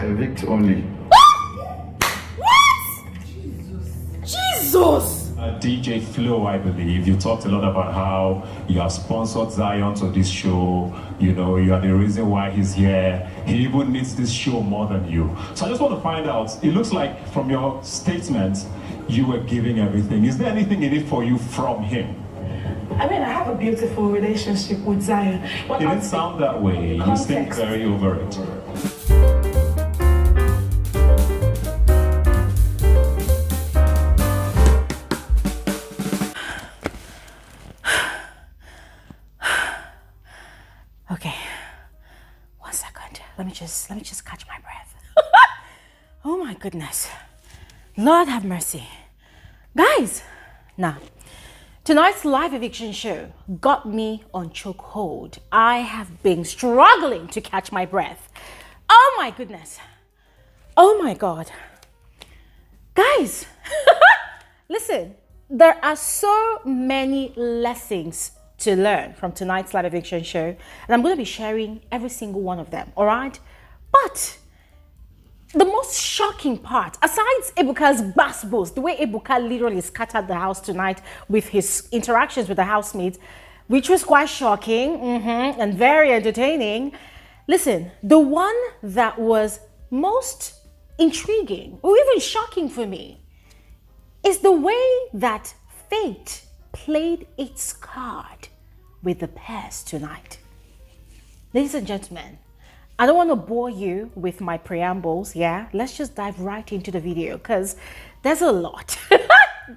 Evict only. What? Jesus! DJ Flo, I believe, you talked a lot about how you have sponsored Zion to this show. You know, you are the reason why he's here. He even needs this show more than you. So I just want to find out, it looks like from your statement, you were giving everything. Is there anything in it for you from him? I mean, I have a beautiful relationship with Zion. It didn't sound that way. You seem very over it. Okay, 1 second. Let me just catch my breath. Oh my goodness. Lord have mercy. Guys, now, tonight's live eviction show got me on chokehold. I have been struggling to catch my breath. Oh my goodness. Oh my God. Guys, listen, there are so many lessons to learn from tonight's live eviction show, and I'm going to be sharing every single one of them, all right? But the most shocking part, aside Ebuka's bass, the way Ebuka literally scattered the house tonight with his interactions with the housemates, which was quite shocking and very entertaining. Listen, the one that was most intriguing or even shocking for me is the way that fate played its card with the pairs tonight. Ladies and gentlemen, I don't want to bore you with my preambles, yeah? Let's just dive right into the video because there's a lot.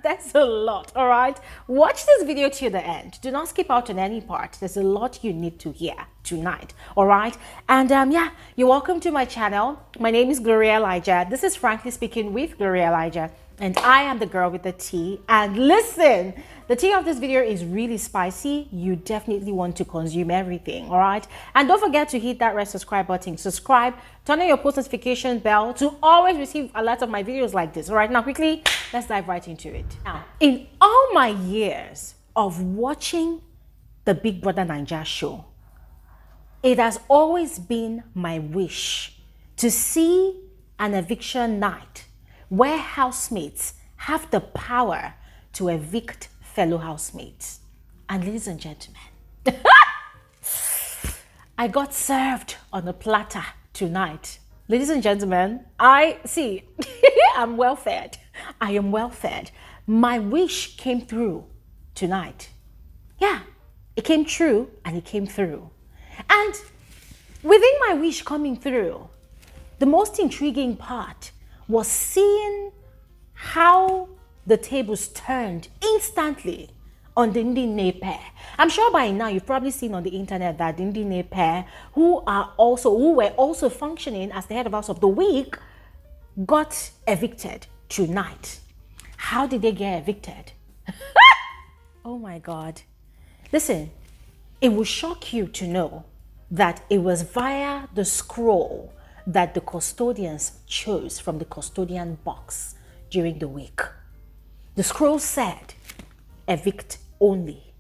There's a lot, all right? Watch this video to the end. Do not skip out on any part. There's a lot you need to hear tonight, all right? And yeah, you're welcome to my channel. My name is Bbnaija. This is Frankly Speaking with Bbnaija. And I am the girl with the tea. And listen, the tea of this video is really spicy. You definitely want to consume everything, all right? And don't forget to hit that red subscribe button. Subscribe, turn on your post notification bell to always receive a lot of my videos like this, all right? Now, quickly, let's dive right into it. Now, in all my years of watching the Big Brother Naija show, it has always been my wish to see an eviction night where housemates have the power to evict fellow housemates. And ladies and gentlemen, I got served on a platter tonight. Ladies and gentlemen, I'm well fed. I am well fed. My wish came through tonight. Yeah, it came true and it came through. And within my wish coming through, the most intriguing part was seeing how the tables turned instantly on the Ndi Nne pair. I'm sure by now you've probably seen on the internet that the Ndi Nne pair, who were also functioning as the head of house of the week, got evicted tonight. How did they get evicted? Oh my God. Listen, it will shock you to know that it was via the scroll that the custodians chose from the custodian box during the week. The scroll said, evict only.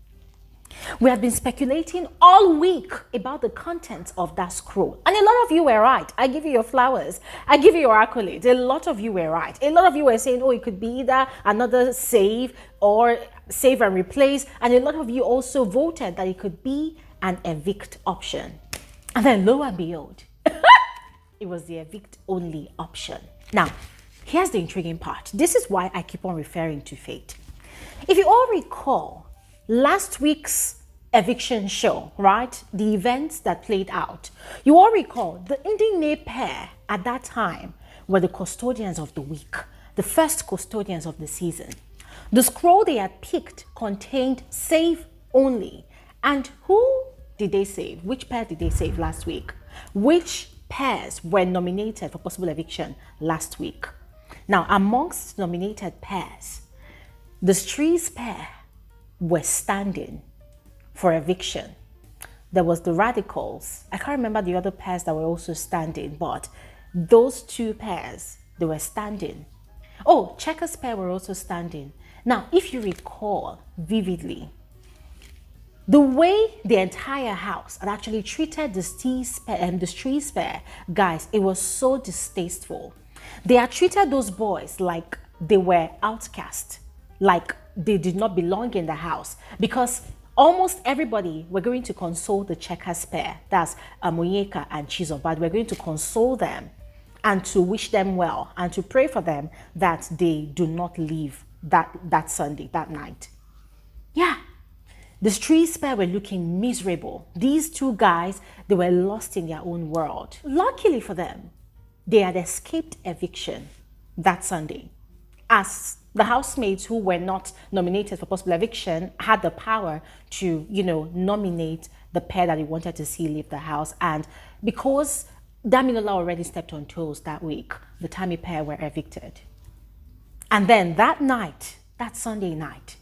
We have been speculating all week about the contents of that scroll. And a lot of you were right. I give you your flowers. I give you your accolades. A lot of you were right. A lot of you were saying, oh, it could be either another save or save and replace. And a lot of you also voted that it could be an evict option. And then lo and behold, it was the evict only option. Now, here's the intriguing part. This is why I keep on referring to fate. If you all recall last week's eviction show, right? The events that played out. You all recall the Ndi Nne pair at that time were the custodians of the week, the first custodians of the season. The scroll they had picked contained save only. And who did they save? Which pair did they save last week? Which pairs were nominated for possible eviction last week? Now, amongst nominated pairs, the Streets pair were standing for eviction. There was the Radicals. I can't remember the other pairs that were also standing, but those two pairs, they were standing. Oh, Checkers pair were also standing. Now, if you recall vividly, The way the entire house had actually treated the street spare guys, it was so distasteful. They had treated those boys like they were outcast, like they did not belong in the house, because almost everybody were going to console the checkers pair, that's Onyeka and Chizoba. We're going to console them and to wish them well and to pray for them that they do not leave that Sunday, that night. Yeah. The street spare were looking miserable. These two guys, they were lost in their own world. Luckily for them, they had escaped eviction that Sunday, as the housemates who were not nominated for possible eviction had the power to, nominate the pair that they wanted to see leave the house. And because Damilola already stepped on toes that week, the Tammy pair were evicted. And then that night, that Sunday night,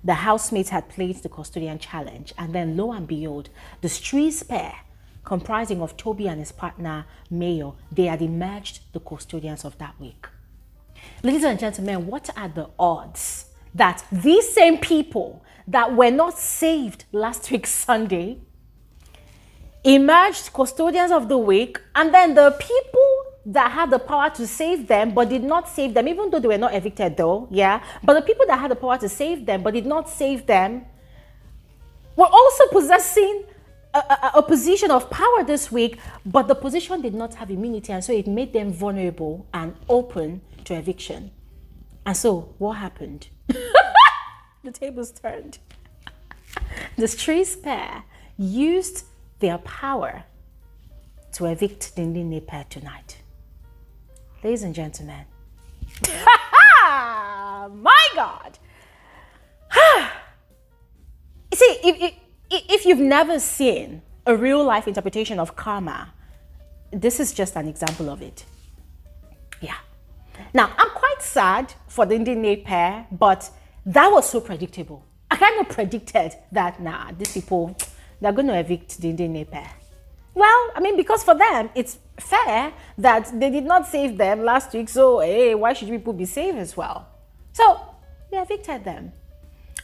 the housemates had played the custodian challenge, and then lo and behold, the street pair, comprising of Toby and his partner Mayo, they had emerged the custodians of that week. Ladies and gentlemen, what are the odds that these same people that were not saved last week Sunday emerged custodians of the week, and then the people that had the power to save them but did not save them, even though they were not evicted though, yeah, but the people that had the power to save them but did not save them were also possessing a position of power this week, but the position did not have immunity, and so it made them vulnerable and open to eviction. And so what happened? The tables turned. The street spare used their power to evict the Ndi Nne pair tonight. Ladies and gentlemen, my God. You see, if you've never seen a real life interpretation of karma, this is just an example of it. Yeah. Now, I'm quite sad for the Ndi Nne pair, but that was so predictable. I kind of predicted that, these people, they're going to evict the Ndi Nne pair. Well, I mean, because for them, it's fair that they did not save them last week, so hey, why should people be saved as well? So they evicted them.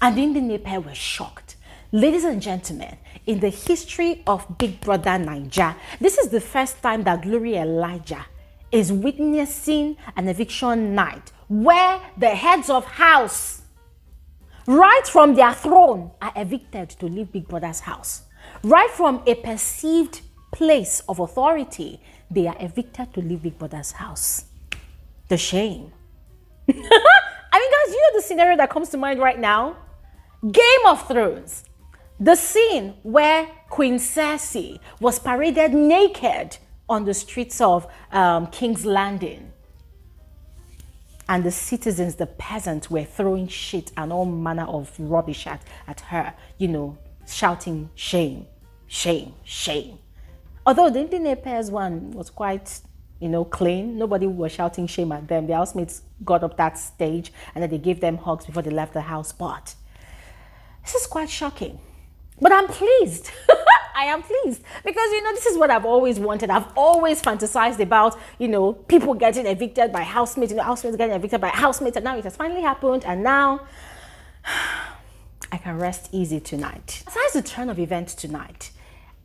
And the Ndi Nne pair were shocked. Ladies and gentlemen, in the history of Big Brother Naija, this is the first time that Glory Elijah is witnessing an eviction night where the heads of house, right from their throne, are evicted to leave Big Brother's house. Right from a perceived place of authority, they are evicted to leave Big Brother's house. The shame. I mean, guys, you know the scenario that comes to mind right now? Game of Thrones. The scene where Queen Cersei was paraded naked on the streets of King's Landing. And the citizens, the peasants, were throwing shit and all manner of rubbish at her, shouting shame, shame, shame. Although the Ndi Nne pair's one was quite, clean. Nobody was shouting shame at them. The housemates got up that stage and then they gave them hugs before they left the house. But this is quite shocking. But I'm pleased. I am pleased because, this is what I've always wanted. I've always fantasized about, people getting evicted by housemates, housemates getting evicted by housemates. And now it has finally happened. And now I can rest easy tonight. Besides the turn of events tonight,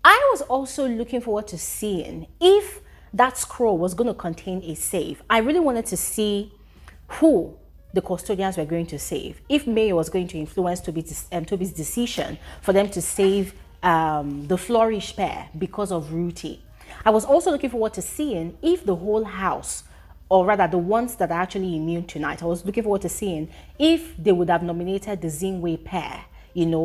I was also looking forward to seeing if that scroll was going to contain a save. I really wanted to see who the custodians were going to save. If Mayo was going to influence Toby's decision for them to save the Flourish pair because of Ruthie. I was also looking forward to seeing if the whole house, or rather the ones that are actually immune tonight, I was looking forward to seeing if they would have nominated the Zinwe pair,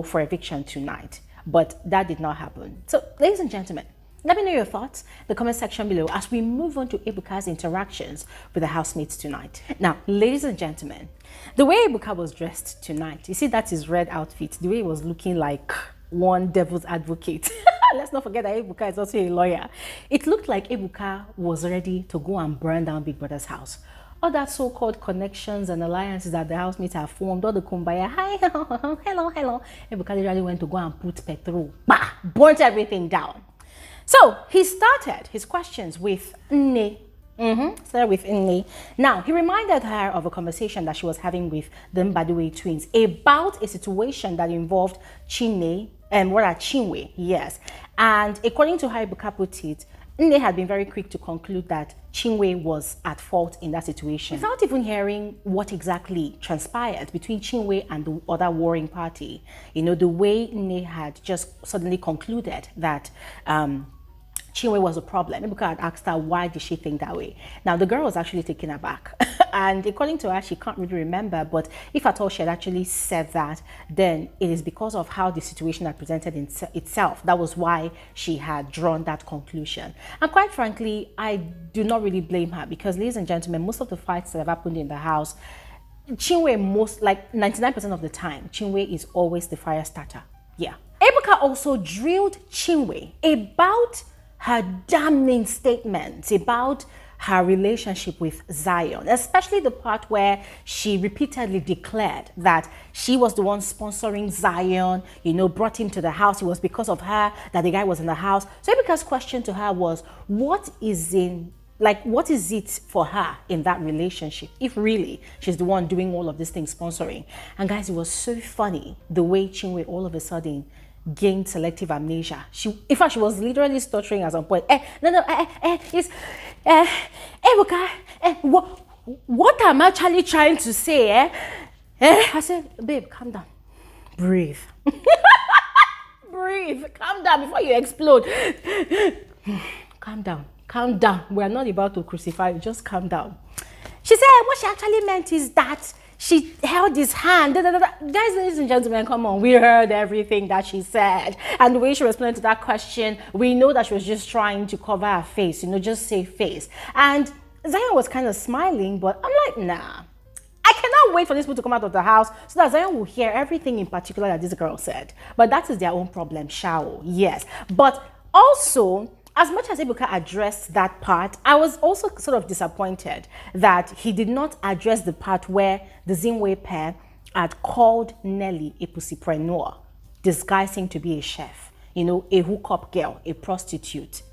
for eviction tonight. But that did not happen. So, ladies and gentlemen, let me know your thoughts in the comment section below as we move on to Ebuka's interactions with the housemates tonight. Now, ladies and gentlemen, the way Ebuka was dressed tonight, you see that's his red outfit, the way he was looking like one devil's advocate. Let's not forget that Ebuka is also a lawyer. It looked like Ebuka was ready to go and burn down Big Brother's house. All that so-called connections and alliances that the housemates have formed, all the kumbaya, hi, hello. Ebuka literally went to go and put petrol, burnt everything down. So he started his questions with Nne. Started with Nne. Now, he reminded her of a conversation that she was having with the Mbadiwe twins about a situation that involved Chinne and what are Chinwe, yes. And according to how Ebuka put it, Nne had been very quick to conclude that Chinwe was at fault in that situation, without even hearing what exactly transpired between Chinwe and the other warring party. You know, the way Nne had just suddenly concluded that Chinwe was a problem. Ebuka had asked her, why did she think that way? Now, the girl was actually taken aback. And according to her, she can't really remember. But if at all she had actually said that, then it is because of how the situation had presented itself. That was why she had drawn that conclusion. And quite frankly, I do not really blame her because, ladies and gentlemen, most of the fights that have happened in the house, Chinwe, most like 99% of the time, Chinwe is always the fire starter. Yeah. Ebuka also drilled Chinwe about her damning statements about her relationship with Zion, especially the part where she repeatedly declared that she was the one sponsoring Zion, you know, brought him to the house. It was because of her that the guy was in the house. So Ebuka's question to her was, what is it for her in that relationship if really she's the one doing all of these things, sponsoring? And guys, it was so funny the way Chinwe all of a sudden gained selective amnesia. In fact, she was literally stuttering at some point. Ebuka, what I'm actually trying to say, I said, babe, calm down. Breathe. Breathe. Calm down before you explode. Calm down. Calm down. We're not about to crucify you. Just calm down. She said what she actually meant is that she held his hand. Guys, ladies and gentlemen, come on. We heard everything that she said. And the way she responded to that question, we know that she was just trying to cover her face, you know, just save face. And Zion was kind of smiling, but I'm like, nah. I cannot wait for these people to come out of the house so that Zion will hear everything in particular that this girl said. But that is their own problem, shall yes. But also, as much as Ebuka addressed that part, I was also sort of disappointed that he did not address the part where the Zinwe pair had called Nelly a pussypreneur, disguising to be a chef, you know, a hookup girl, a prostitute.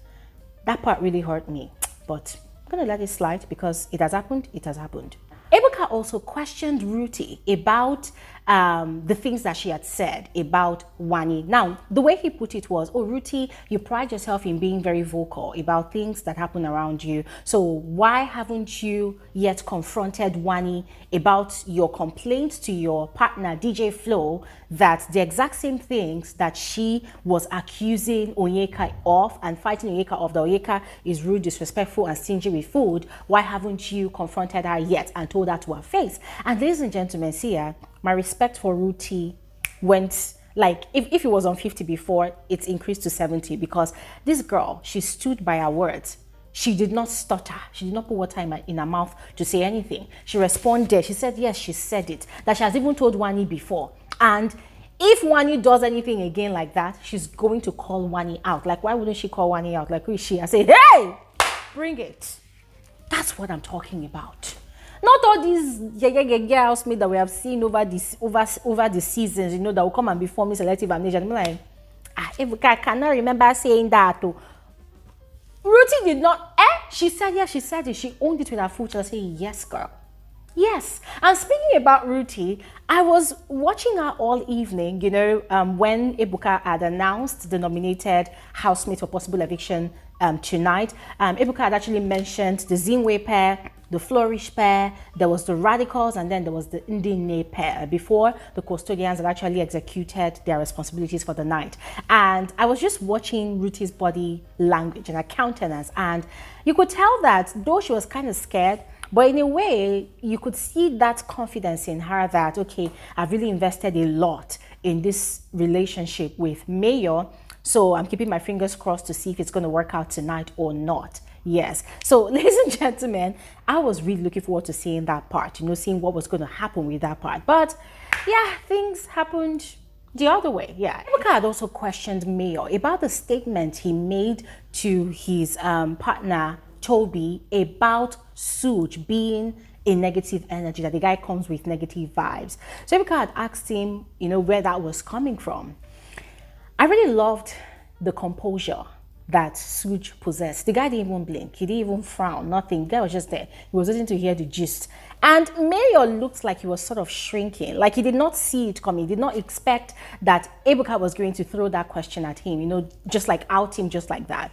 That part really hurt me, but I'm going to let it slide because it has happened, it has happened. Ebuka also questioned Ruthie about the things that she had said about Wani. Now, the way he put it was, oh, Ruthie, you pride yourself in being very vocal about things that happen around you. So why haven't you yet confronted Wani about your complaints to your partner, DJ Flo, that the exact same things that she was accusing Onyeka of and fighting Onyeka of, that Onyeka is rude, disrespectful, and stingy with food? Why haven't you confronted her yet and told her to her face? And ladies and gentlemen, see here, my respect for Ruthie went, like, if it was on 50 before, it's increased to 70, because this girl, she stood by her words. She did not stutter. She did not put water in her mouth to say anything. She responded. She said, yes, she said it. That she has even told Wani before. And if Wani does anything again like that, she's going to call Wani out. Like, why wouldn't she call Wani out? Like, who is she? I say, hey, bring it. That's what I'm talking about. Not all these housemates that we have seen over the seasons, you know, that will come and be forming selective amnesia. I'm like, I cannot remember saying that. Ruthie did not. She said, yeah, she said it. She owned it with her foot. I say, yes, girl. Yes. And speaking about Ruthie, I was watching her all evening, you know, when Ebuka had announced the nominated housemate for possible eviction tonight. Ebuka had actually mentioned the Zinwe pair, the Flourish pair, there was the Radicals, and then there was the Ndi Nne pair before the custodians had actually executed their responsibilities for the night. And I was just watching Ruthie's body language and her countenance, and you could tell that though she was kind of scared, but in a way, you could see that confidence in her that, okay, I've really invested a lot in this relationship with Mayor, so I'm keeping my fingers crossed to see if it's going to work out tonight or not. Yes. So, ladies and gentlemen, I was really looking forward to seeing that part, you know, seeing what was going to happen with that part. But, yeah, things happened the other way. Yeah. Ebuka had also questioned Mayor about the statement he made to his partner, Toby, about Suge being a negative energy, that the guy comes with negative vibes. So Ebuka had asked him, you know, where that was coming from. I really loved the composure that Suj possessed. The guy didn't even blink. He didn't even frown, nothing. The guy was just there. He was waiting to hear the gist. And Mayor looked like he was sort of shrinking, like he did not see it coming. He did not expect that Ebuka was going to throw that question at him, you know, just like out him just like that.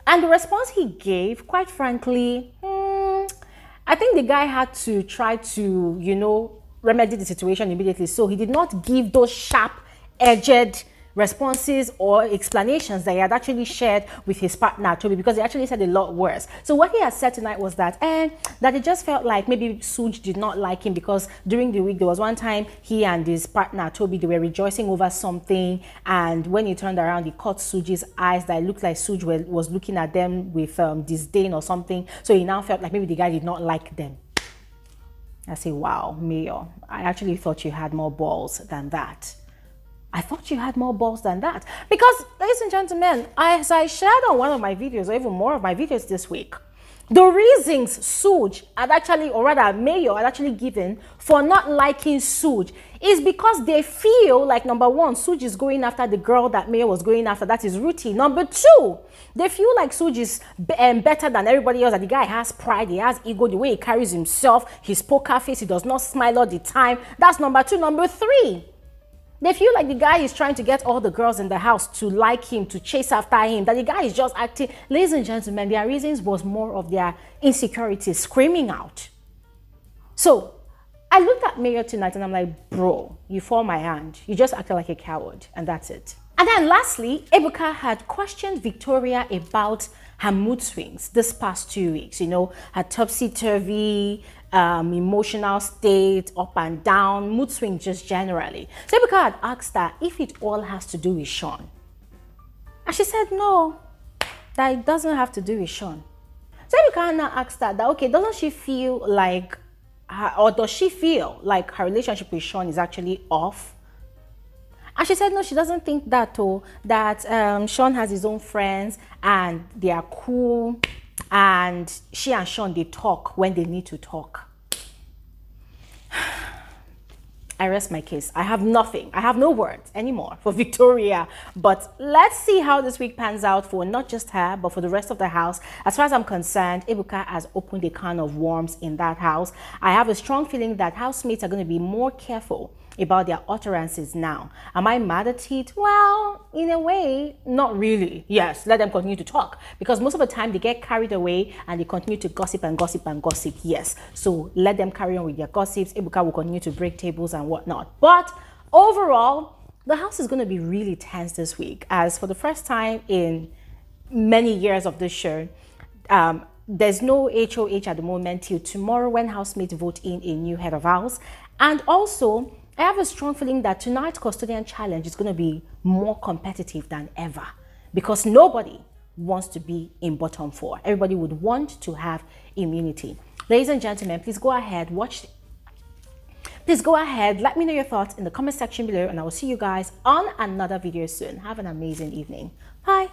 And the response he gave, quite frankly, I think the guy had to try to, you know, remedy the situation immediately. So he did not give those sharp-edged responses or explanations that he had actually shared with his partner Toby, because he actually said a lot worse. So what he had said tonight was that that it just felt like maybe Suj did not like him because during the week there was one time he and his partner Toby, they were rejoicing over something, and when he turned around he caught Suj's eyes that it looked like Suj was looking at them with disdain or something. So he now felt like maybe the guy did not like them. I say, wow, Mayor, I actually thought you had more balls than that. I thought you had more balls than that. Because, ladies and gentlemen, as I shared on one of my videos, or even more of my videos this week, the reasons Suj had actually, or rather Mayor had actually given for not liking Suj is because they feel like, number one, Suj is going after the girl that Mayor was going after. That is routine. Number two, they feel like Suj is better than everybody else, that the guy has pride, he has ego, the way he carries himself, his poker face, he does not smile all the time. That's number two. Number three, they feel like the guy is trying to get all the girls in the house to like him, to chase after him, that the guy is just acting. Ladies and gentlemen, their reasons was more of their insecurities screaming out. So I looked at Mayor tonight and I'm like, bro, you fall my hand. You just acted like a coward, and that's it. And then lastly, Ebuka had questioned Victoria about her mood swings this past 2 weeks, you know, her topsy-turvy, emotional state, up and down, mood swing just generally. So Ebuka had asked her if it all has to do with Sean. And she said no, that it doesn't have to do with Sean. So Ebuka now asked her that, okay, doesn't she feel like, or does she feel like her relationship with Sean is actually off? And she said no, she doesn't think that, that Sean has his own friends and they are cool, and she and Sean, they talk when they need to talk. I rest my case. I have nothing. I have no words anymore for Victoria. But let's see how this week pans out for not just her, but for the rest of the house. As far as I'm concerned, Ebuka has opened a can of worms in that house. I have a strong feeling that housemates are going to be more careful about their utterances now. Am I mad at it? Well, in a way, not really. Yes, let them continue to talk, because most of the time they get carried away and they continue to gossip and gossip and gossip. Yes, so let them carry on with their gossips. Ebuka will continue to break tables and whatnot. But overall, the house is going to be really tense this week, as for the first time in many years of this show, there's no HOH at the moment till tomorrow when housemates vote in a new head of house. And also, I have a strong feeling that tonight's custodian challenge is going to be more competitive than ever, because nobody wants to be in bottom four. Everybody would want to have immunity. Ladies and gentlemen, please go ahead, let me know your thoughts in the comment section below, and I will see you guys on another video soon. Have an amazing evening. Bye.